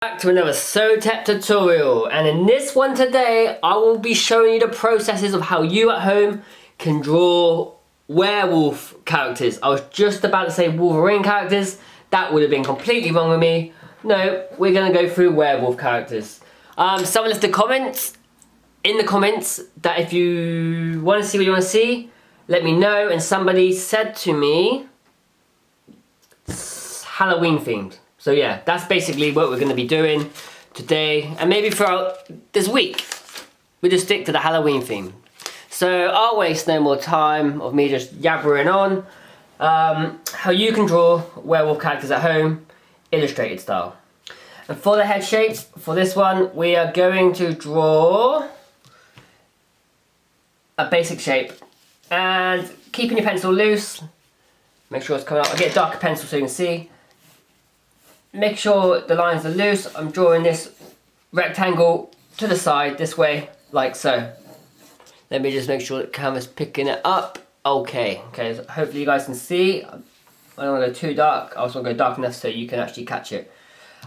Back to another Snout tutorial, and in this one today I will be showing you the processes of how you at home can draw werewolf characters. I was just about to say Wolverine characters, that would have been completely wrong with me. No, we're going to go through werewolf characters. Someone left in the comments that if you want to see what you want to see, let me know, and somebody said to me it's Halloween themed. So yeah, that's basically what we're going to be doing today, and maybe throughout this week. We just stick to the Halloween theme. So I'll waste no more time of me just yabbering on. How you can draw werewolf characters at home, illustrated style. And for the head shape, for this one, we are going to draw a basic shape. And keeping your pencil loose, make sure it's coming out. I'll get a darker pencil so you can see. Make sure the lines are loose. I'm drawing this rectangle to the side this way, like so. Let me just make sure the camera's picking it up. Okay, so hopefully you guys can see. I don't want to go too dark. I also want to go dark enough so you can actually catch it.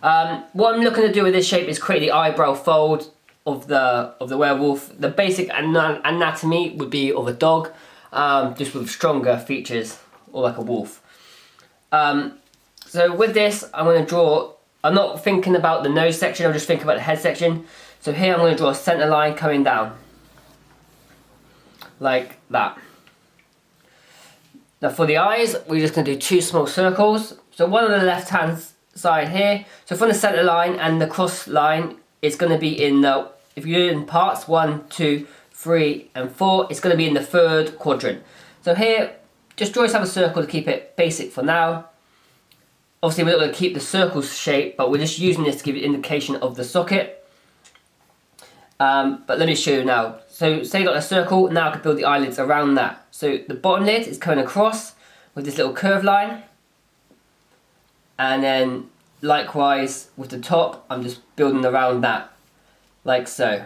What I'm looking to do with this shape is create the eyebrow fold of the werewolf. The basic anatomy would be of a dog, just with stronger features, or like a wolf. So with this, I'm going to draw, I'm not thinking about the nose section, I'm just thinking about the head section. So here I'm going to draw a centre line coming down. Like that. Now for the eyes, we're just going to do two small circles. So one on the left hand side here. So from the centre line and the cross line, it's going to be in the, if you're in parts 1, 2, 3 and 4, it's going to be in the third quadrant. So here, just draw yourself a circle to keep it basic for now. Obviously we're not going to keep the circle shape, but we're just using this to give you an indication of the socket. But let me show you now. So say you got a circle, now I can build the eyelids around that. So the bottom lid is coming across with this little curved line. And then likewise with the top, I'm just building around that, like so.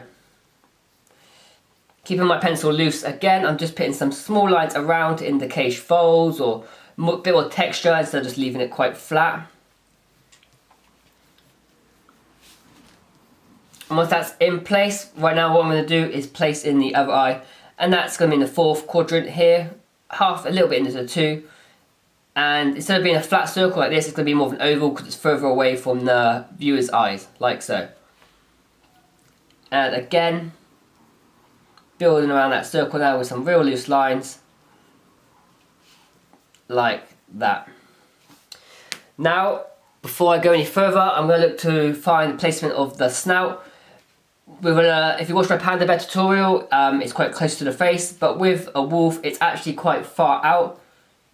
Keeping my pencil loose again, I'm just putting some small lines around to indicate folds or a bit more texture instead of just leaving it quite flat. And once that's in place, right now what I'm going to do is place in the other eye, and that's going to be in the fourth quadrant here, a little bit into the 2. And instead of being a flat circle like this, it's going to be more of an oval because it's further away from the viewer's eyes, like so. And again, building around that circle now with some real loose lines, like that. Now, before I go any further, I'm going to look to find the placement of the snout. If you watch my Panda Bear tutorial, it's quite close to the face, but with a wolf, it's actually quite far out,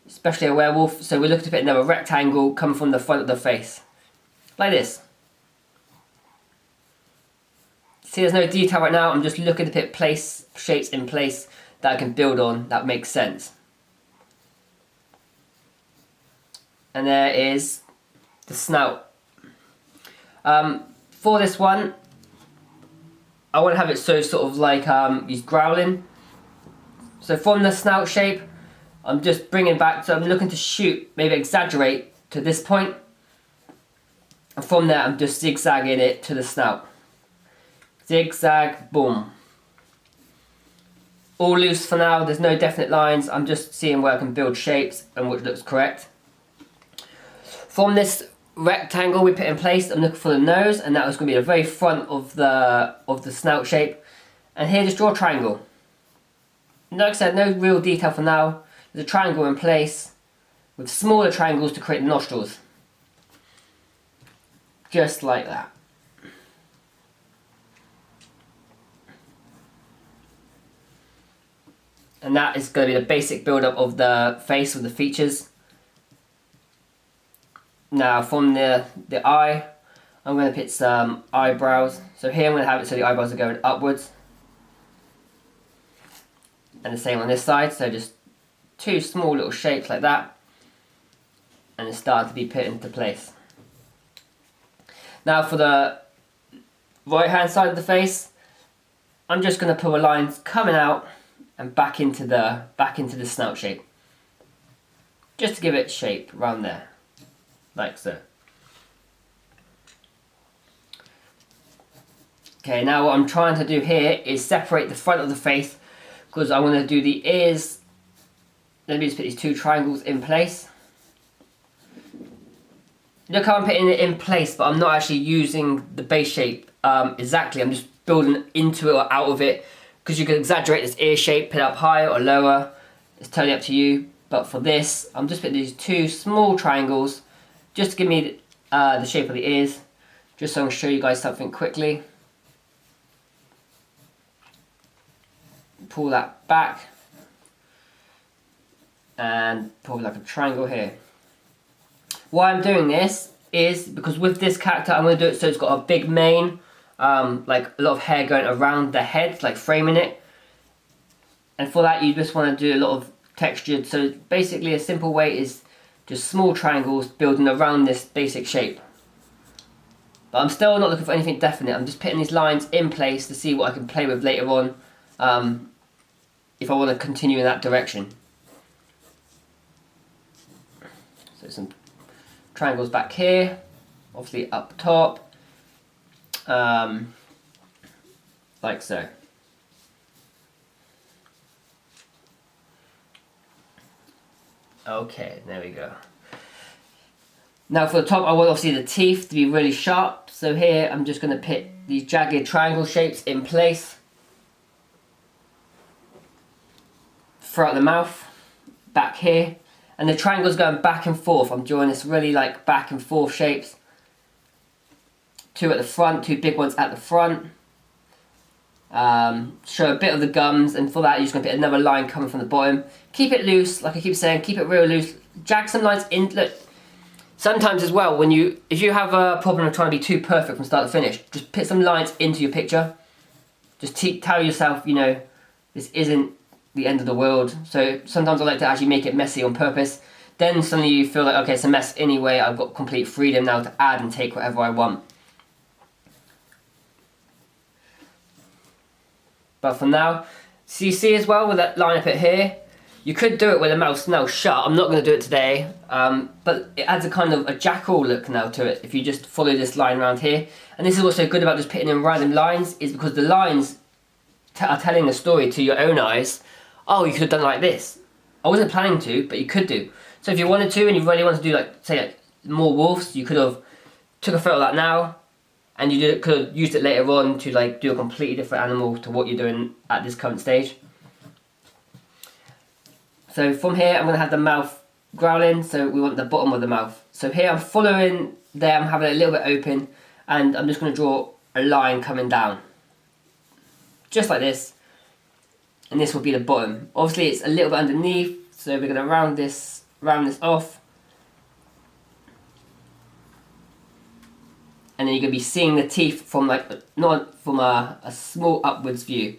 especially a werewolf. So we're looking to put another rectangle coming from the front of the face, like this. See, there's no detail right now. I'm just looking to put shapes in place that I can build on that makes sense. And there is the snout. For this one, I want to have it so sort of like he's growling. So from the snout shape, I'm just bringing back, so I'm looking to shoot, maybe exaggerate to this point. And from there, I'm just zigzagging it to the snout. Zigzag, boom. All loose for now, there's no definite lines. I'm just seeing where I can build shapes and which looks correct. From this rectangle we put in place, I'm looking for the nose, and that was going to be the very front of the snout shape. And here, just draw a triangle. Like I said, no real detail for now. There's a triangle in place with smaller triangles to create the nostrils. Just like that. And that is going to be the basic build-up of the face with the features. Now from the eye, I'm going to put some eyebrows. So here I'm going to have it so the eyebrows are going upwards. And the same on this side, so just two small little shapes like that. And it's starting to be put into place. Now for the right hand side of the face, I'm just going to put lines coming out and back into the snout shape. Just to give it shape around there. Like so. Okay, now what I'm trying to do here is separate the front of the face, because I want to do the ears. Let me just put these 2 triangles in place. Look how I'm putting it in place, but I'm not actually using the base shape exactly. I'm just building into it or out of it, because you can exaggerate this ear shape, put it up higher or lower. It's totally up to you. But for this, I'm just putting these 2 small triangles just to give me the shape of the ears, just so I can show you guys something quickly. Pull that back and pull like a triangle here. Why I'm doing this is because with this character I'm going to do it so it's got a big mane, like a lot of hair going around the head, like framing it. And for that you just want to do a lot of textured, so basically a simple way is just small triangles building around this basic shape. But I'm still not looking for anything definite. I'm just putting these lines in place to see what I can play with later on, if I want to continue in that direction. So some triangles back here, obviously up top, like so. Okay, there we go. Now for the top, I want obviously the teeth to be really sharp. So here I'm just going to put these jagged triangle shapes in place throughout the mouth, back here. And the triangle's going back and forth. I'm drawing this really like back and forth shapes. 2 at the front, 2 big ones at the front. Show a bit of the gums, and for that you're just going to put another line coming from the bottom. Keep it loose, like I keep saying, keep it real loose. Jag some lines in. Look, sometimes as well, if you have a problem of trying to be too perfect from start to finish, just put some lines into your picture. Just tell yourself, you know, this isn't the end of the world. So sometimes I like to actually make it messy on purpose. Then suddenly you feel like, okay, it's a mess anyway, I've got complete freedom now to add and take whatever I want. But for now, so you see as well with that line up it here, you could do it with the mouth now shut. I'm not going to do it today, but it adds a kind of a jackal look now to it if you just follow this line around here. And this is what's so good about just putting in random lines, is because the lines are telling a story to your own eyes. Oh, you could have done like this. I wasn't planning to, but you could do. So if you wanted to and you really wanted to do like, say like more wolves, you could have took a photo of that now, and you could have used it later on to like do a completely different animal to what you're doing at this current stage. So from here I'm going to have the mouth growling, so we want the bottom of the mouth. So here I'm following there, I'm having it a little bit open, and I'm just going to draw a line coming down. Just like this. And this will be the bottom. Obviously it's a little bit underneath, so we're going to round this off. And then you're going to be seeing the teeth from like, not from a small upwards view.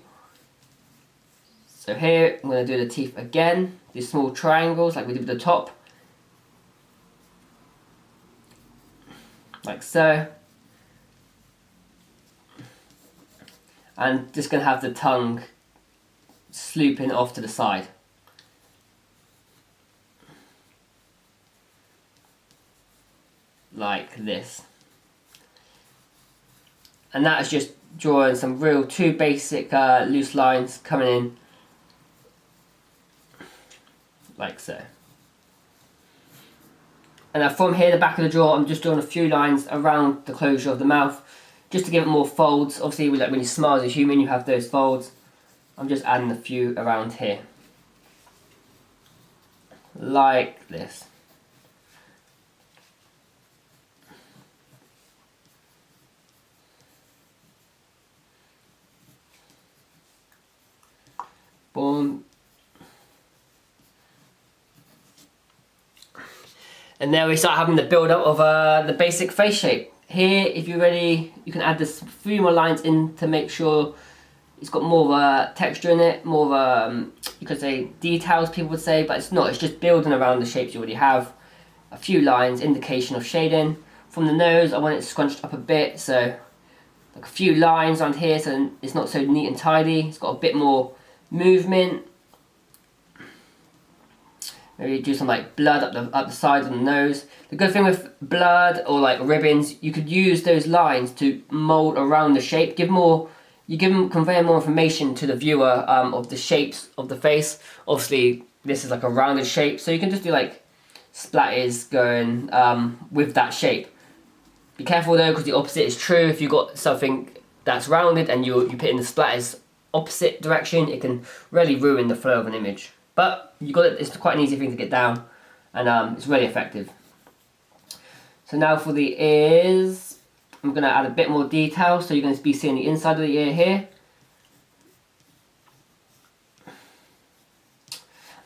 So here I'm going to do the teeth again, these small triangles like we did with the top. Like so. And just going to have the tongue slooping off to the side. Like this. And that is just drawing some real 2 basic loose lines coming in. Like so. And now from here, the back of the jaw, I'm just drawing a few lines around the closure of the mouth, just to give it more folds. Obviously, like when you smile as a human, you have those folds. I'm just adding a few around here. Like this. Boom. And there we start having the build up of the basic face shape. Here, if you're ready, you can add this few more lines in to make sure it's got more of a texture in it, more of a, you could say details people would say, but it's not, it's just building around the shapes you already have. A few lines, indication of shading. From the nose, I want it scrunched up a bit, so like a few lines around here so it's not so neat and tidy. It's got a bit more movement. Maybe do some like blood up the sides of the nose. The good thing with blood or like ribbons, you could use those lines to mold around the shape. Convey more information to the viewer of the shapes of the face. Obviously, this is like a rounded shape, so you can just do like splatters going with that shape. Be careful though, because the opposite is true. If you've got something that's rounded and you put in the splatters opposite direction, it can really ruin the flow of an image. But you got it. It's quite an easy thing to get down, and it's really effective. So now for the ears, I'm going to add a bit more detail. So you're going to be seeing the inside of the ear here,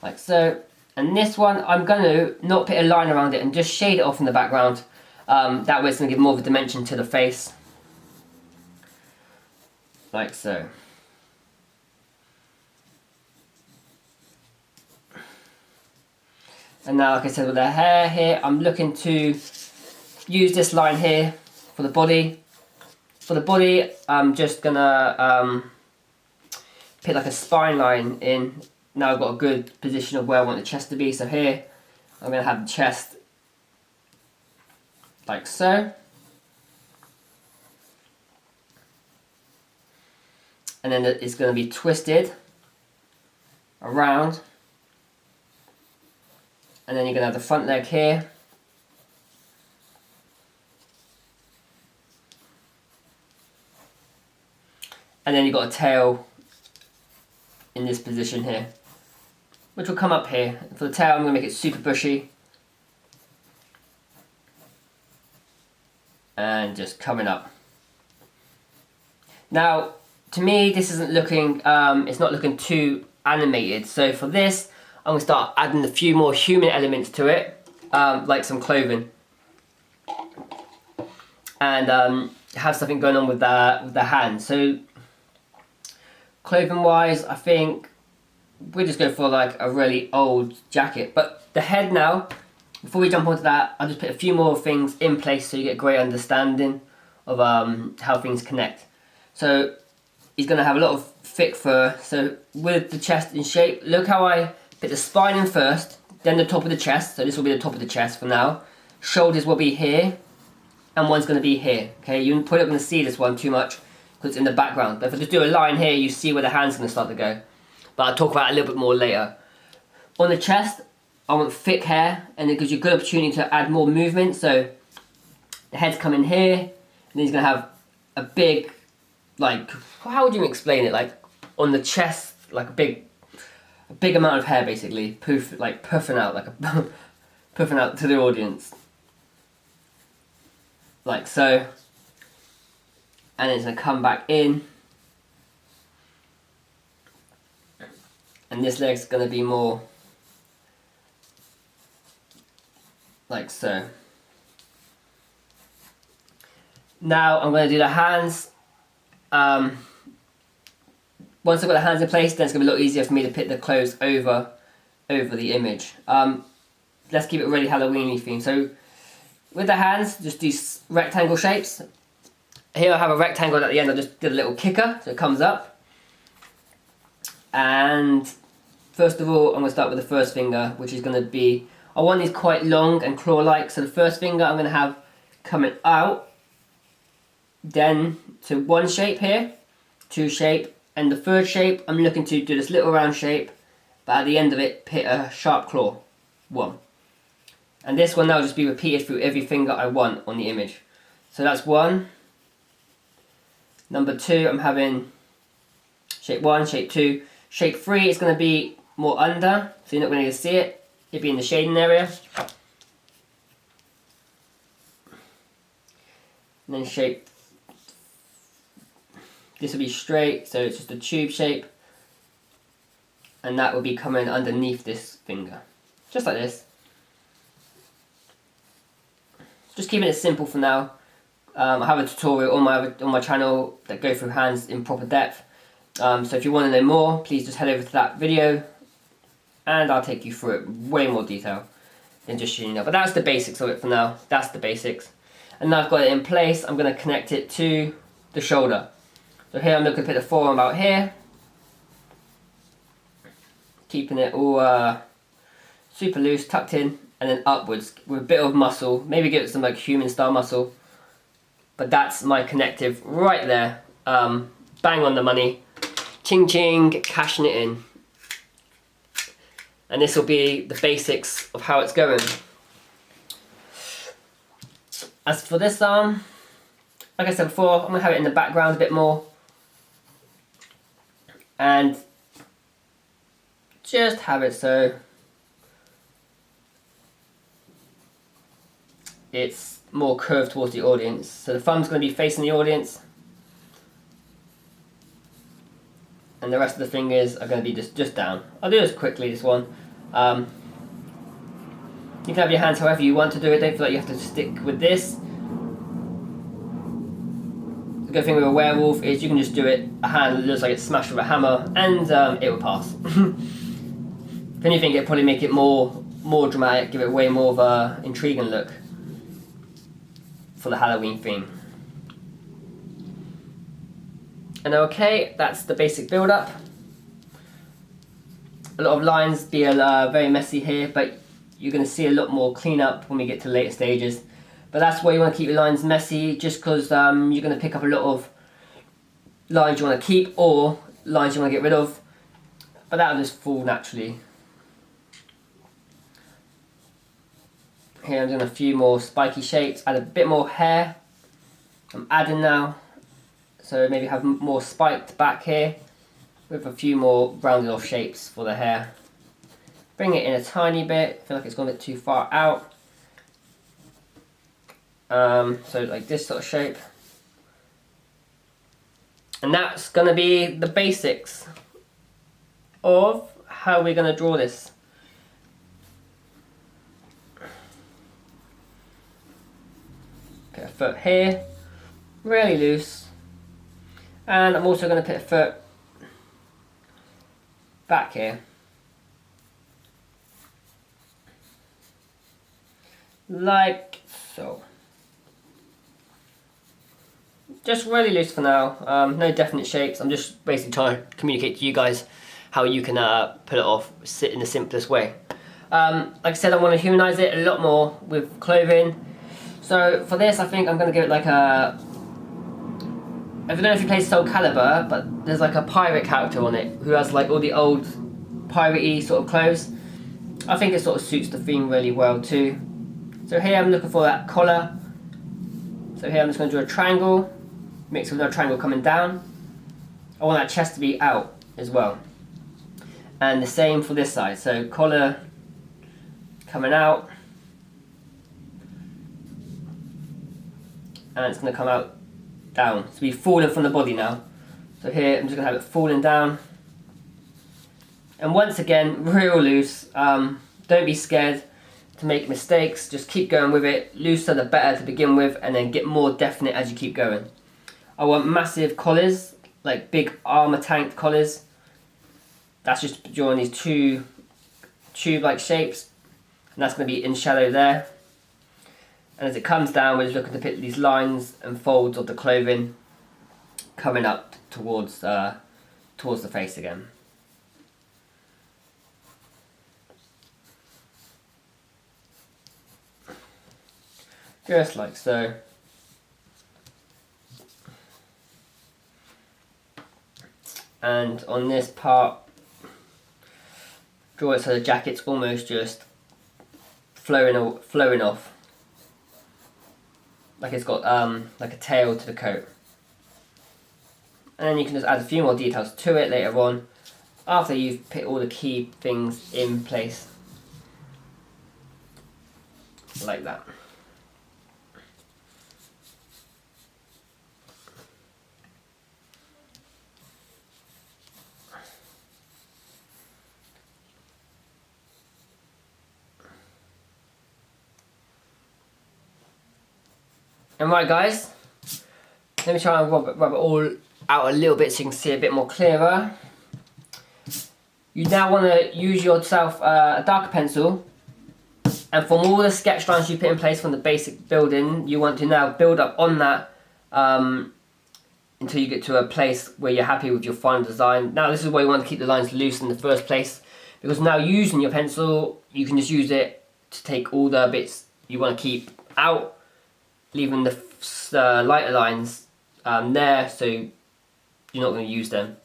like so. And this one, I'm going to not put a line around it and just shade it off in the background. That way it's going to give more of a dimension to the face, like so. And now, like I said, with the hair here, I'm looking to use this line here for the body. For the body, I'm just gonna put like a spine line in. Now I've got a good position of where I want the chest to be. So here, I'm gonna have the chest like so. And then it's gonna be twisted around. And then you're going to have the front leg here. And then you've got a tail in this position here, which will come up here. For the tail, I'm going to make it super bushy. And just coming up. Now, to me, this isn't looking, it's not looking too animated. So for this, I'm going to start adding a few more human elements to it, like some clothing. And have something going on with the hands. So, clothing wise, I think we just go for like a really old jacket. But the head now, before we jump onto that, I'll just put a few more things in place so you get a great understanding of how things connect. So, he's going to have a lot of thick fur. So, with the chest in shape, look how I put the spine in first, then the top of the chest. So this will be the top of the chest for now. Shoulders will be here, and one's going to be here. Okay, you're probably not going to see this one too much because it's in the background. But if I just do a line here, you see where the hand's going to start to go. But I'll talk about it a little bit more later. On the chest, I want thick hair, and it gives you a good opportunity to add more movement. So the head's coming here, and then he's going to have a big, like, how would you explain it? Like on the chest, like a big amount of hair, basically, puffing out, like puffing out to the audience, like so. And it's gonna come back in, and this leg's gonna be more like so. Now I'm gonna do the hands. Once I've got the hands in place, then it's going to be a lot easier for me to put the clothes over the image. Let's keep it really Halloween-y theme. So, with the hands, just these rectangle shapes. Here I have a rectangle at the end. I just did a little kicker, so it comes up. And first of all, I'm going to start with the first finger, which is going to be, I want these quite long and claw-like. So the first finger I'm going to have coming out, then to one shape here, two shape, and the third shape, I'm looking to do this little round shape, but at the end of it, put a sharp claw, one. And this one now will just be repeated through every finger I want on the image. So that's one. Number two, I'm having shape one, shape two. Shape three is going to be more under, so you're not going to see it. It'll be in the shading area. And then shape, this will be straight, so it's just a tube shape. And that will be coming underneath this finger. Just like this. Just keeping it simple for now. I have a tutorial on my channel that go through hands in proper depth. So if you want to know more, please just head over to that video and I'll take you through it way more detail than just showing you now. But that's the basics of it for now. That's the basics. And now I've got it in place, I'm going to connect it to the shoulder. So here I'm looking to put the forearm out here. Keeping it all super loose, tucked in, and then upwards with a bit of muscle. Maybe give it some like human style muscle. But that's my connective right there. Bang on the money. Ching ching, cashing it in. And this will be the basics of how it's going. As for this arm, like I said before, I'm going to have it in the background a bit more. And just have it so it's more curved towards the audience. So the thumb's going to be facing the audience. And the rest of the fingers are going to be just down. I'll do this quickly, this one. You can have your hands however you want to do it. Don't feel like you have to stick with this. The good thing with a werewolf is you can just do it. A hand looks like it's smashed with a hammer, and it will pass. If anything, it'll probably make it more dramatic, give it way more of a intriguing look for the Halloween theme. And okay, that's the basic build-up. A lot of lines be very messy here, but you're going to see a lot more cleanup when we get to later stages. But that's why you want to keep your lines messy, just because you're going to pick up a lot of lines you want to keep or lines you want to get rid of. But that'll just fall naturally. Here I'm doing a few more spiky shapes, add a bit more hair. I'm adding now. So maybe have more spiked back here with a few more rounded off shapes for the hair. Bring it in a tiny bit, I feel like it's gone a bit too far out. So like this sort of shape. And that's going to be the basics of how we're going to draw this. Put a foot here, really loose. And I'm also going to put a foot back here. Like so. Just really loose for now, no definite shapes. I'm just basically trying to communicate to you guys how you can pull it off in the simplest way. Like I said, I want to humanize it a lot more with clothing. So for this, I think I'm going to give it like a... I don't know if you play Soul Calibur, but there's like a pirate character on it who has like all the old piratey sort of clothes. I think it sort of suits the theme really well too. So here I'm looking for that collar. So here I'm just going to draw a triangle, mix with another triangle coming down. I want that chest to be out as well. And the same for this side. So collar coming out. And it's going to come out down. So we've fallen from the body now. So here I'm just going to have it falling down. And once again, real loose. Don't be scared to make mistakes, just keep going with it. Looser the better to begin with, and then get more definite as you keep going. I want massive collars, like big armor tanked collars. That's just drawing these two tube-like shapes, and that's going to be in shadow there. And as it comes down, we're just looking to put these lines and folds of the clothing coming up towards the face again. Just like so. And on this part, draw it so the jacket's almost just flowing off. Like it's got like a tail to the coat. And then you can just add a few more details to it later on, after you've put all the key things in place. Like that. And right guys, let me try and rub it all out a little bit so you can see a bit more clearer. You now want to use yourself a darker pencil, and from all the sketch lines you put in place from the basic building, you want to now build up on that until you get to a place where you're happy with your final design. Now this is where you want to keep the lines loose in the first place, because now using your pencil, you can just use it to take all the bits you want to keep out, leaving the lighter lines there, so you're not going to use them.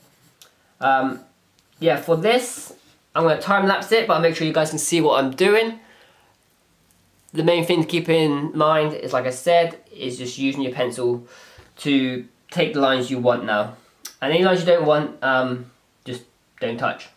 Yeah, for this, I'm going to time lapse it, but I'll make sure you guys can see what I'm doing. The main thing to keep in mind is, like I said, is just using your pencil to take the lines you want now. And any lines you don't want, just don't touch.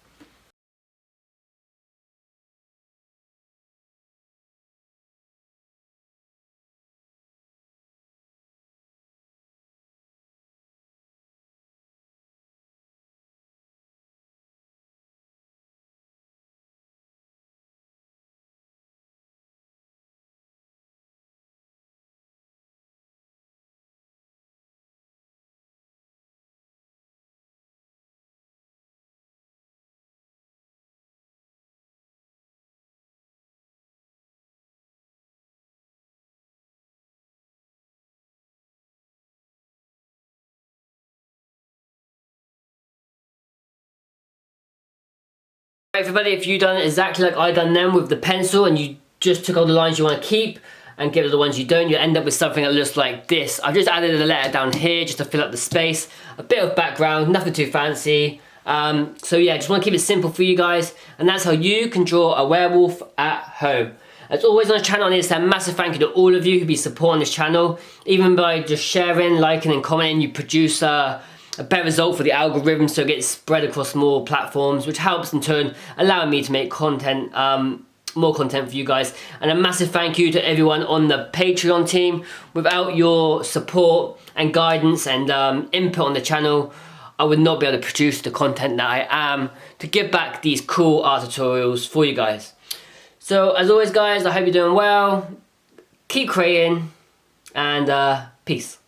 Everybody, if you done exactly like I done then with the pencil and you just took all the lines you want to keep and get rid of the ones you don't, you end up with something that looks like this. I've just added a letter down here just to fill up the space, a bit of background, nothing too fancy. So yeah, just want to keep it simple for you guys, and that's how you can draw a werewolf at home. As always on the channel, I need to say a massive thank you to all of you who be supporting this channel. Even by just sharing, liking and commenting, you produce a better result for the algorithm, so it gets spread across more platforms, which helps in turn allowing me to make content, more content for you guys. And a massive thank you to everyone on the Patreon team. Without your support and guidance and input on the channel, I would not be able to produce the content that I am to give back these cool art tutorials for you guys. So as always guys, I hope you're doing well, keep creating, and peace.